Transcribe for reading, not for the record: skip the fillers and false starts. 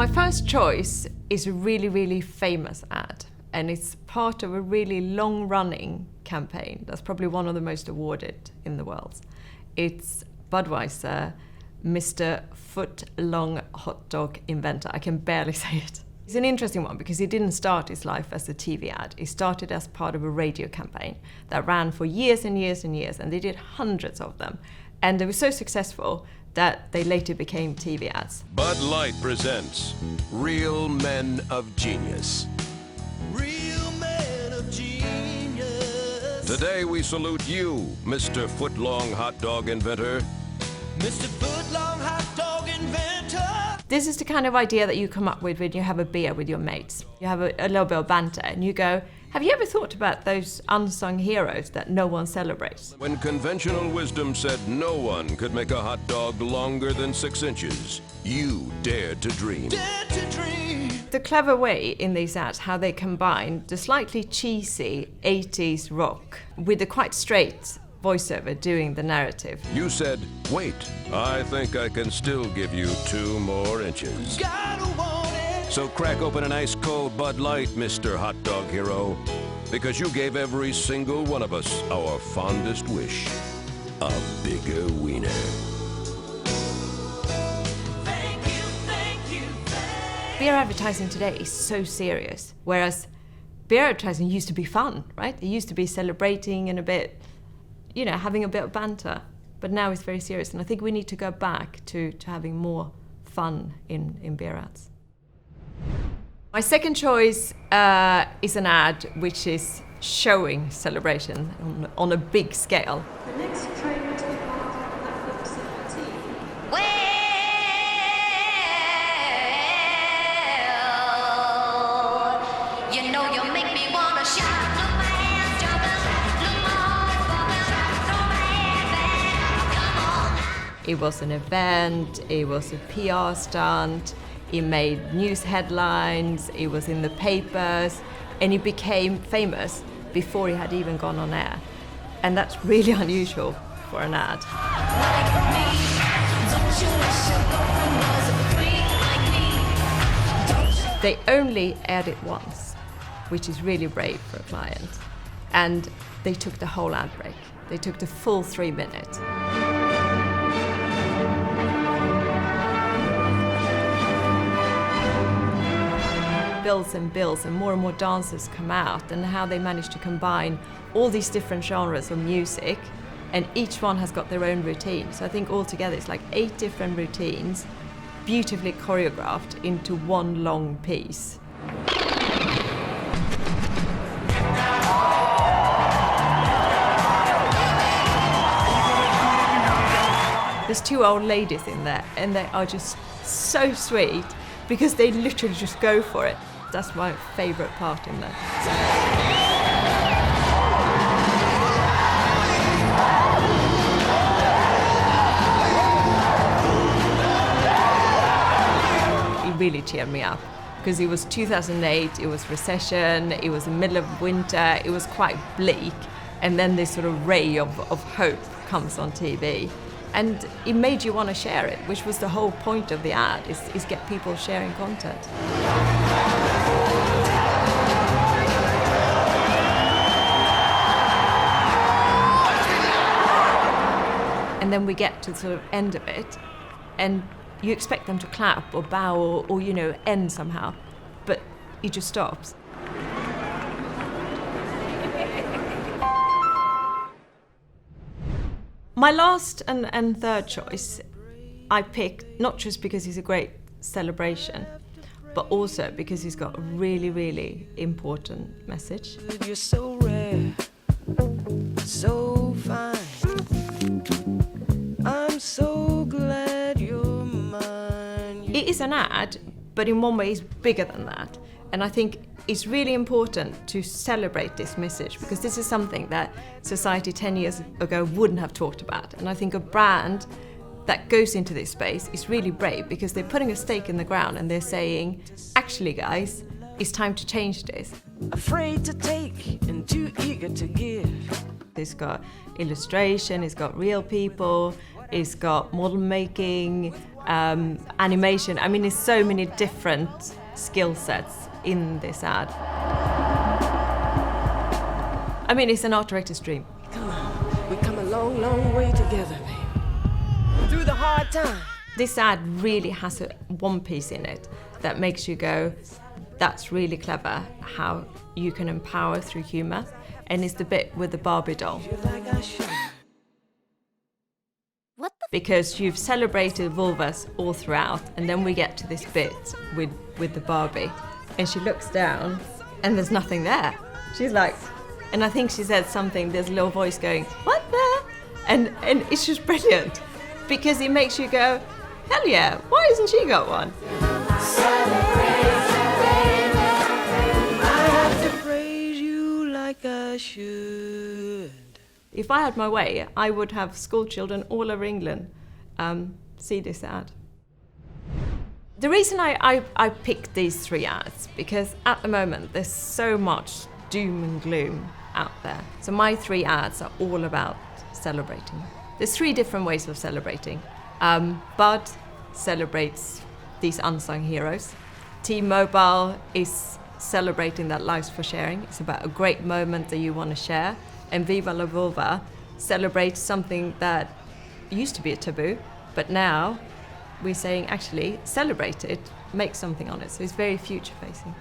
My first choice is a really, really famous ad, and it's part of a really long-running campaign that's probably one of the most awarded in the world. It's Budweiser, Mr. Foot-Long Hot Dog Inventor. I can barely say it. It's an interesting one because he didn't start his life as a TV ad. He started as part of a radio campaign that ran for years and years and years, and they did hundreds of them. And they were so successful that they later became TV ads. Bud Light presents Real Men of Genius. Real men of genius. Today we salute you, Mr. Footlong Hot Dog Inventor. Mr. Footlong Hot Dog Inventor. This is the kind of idea that you come up with when you have a beer with your mates. You have a little bit of banter and you go, have you ever thought about those unsung heroes that no one celebrates? When conventional wisdom said no one could make a hot dog longer than 6 inches, you dared to dream. Dare to dream. The clever way in these ads, how they combine the slightly cheesy 80s rock with the quite straight voiceover doing the narrative. You said, wait, I think I can still give you 2 more inches. Gotta want it. So crack open an ice-cold Bud Light, Mr. Hot Dog Hero, because you gave every single one of us our fondest wish, a bigger wiener. Thank you, thank you, thank Beer advertising today is so serious, whereas beer advertising used to be fun, right? It used to be celebrating and a bit, you know, having a bit of banter, but now it's very serious, and I think we need to go back to having more fun in beer ads. My second choice is an ad which is showing celebration on a big scale. The next train to depart left 17. Well, you know you make me wanna shout, look my hands jumping, look my heart bumping, throw my head back, come on. It was an event, it was a PR stunt, it made news headlines, it was in the papers, and it became famous before it had even gone on air. And that's really unusual for an ad. They only aired it once, which is really brave for a client. And they took the whole ad break. They took the full 3 minutes. Builds and builds, and more dancers come out, and how they manage to combine all these different genres of music, and each one has got their own routine. So I think altogether it's like 8 different routines, beautifully choreographed into one long piece. There's 2 old ladies in there, and they are just so sweet because they literally just go for it. That's my favourite part in there. It really cheered me up because it was 2008, it was recession, it was the middle of winter, it was quite bleak, and then this sort of ray of hope comes on TV. And it made you want to share it, which was the whole point of the ad, is get people sharing content. And then we get to the sort of end of it, and you expect them to clap or bow or you know, end somehow, but it just stops. My last and third choice, I picked not just because he's a great celebration, but also because he's got a really, really important message. You're so rare, so fine. I'm so glad you're mine. It is an ad, but in one way it's bigger than that. And I think it's really important to celebrate this message because this is something that society 10 years ago wouldn't have talked about. And I think a brand that goes into this space is really brave because they're putting a stake in the ground and they're saying, actually guys, it's time to change this. Afraid to take and too eager to give. It's got illustration, it's got real people, it's got model making, animation. I mean, there's so many different skill sets in this ad. I mean, it's an art director's dream. Come on, we come a long, long way together, baby. Through the hard times. This ad really has one piece in it that makes you go, that's really clever, how you can empower through humor. And it's the bit with the Barbie doll. Like I should. Because you've celebrated vulvas all throughout, and then we get to this bit with the Barbie, and she looks down, and there's nothing there. She's like, and I think she said something, there's a little voice going, what the? And it's just brilliant, because it makes you go, hell yeah, why hasn't she got one? I have to praise you like I should. If I had my way, I would have school children all over England see this ad. The reason I picked these 3 ads, because at the moment there's so much doom and gloom out there. So my 3 ads are all about celebrating. There's 3 different ways of celebrating. Bud celebrates these unsung heroes. T-Mobile is celebrating that life's for sharing. It's about a great moment that you want to share. And Viva la Vulva celebrates something that used to be a taboo, but now we're saying actually celebrate it, make something on it. So it's very future facing.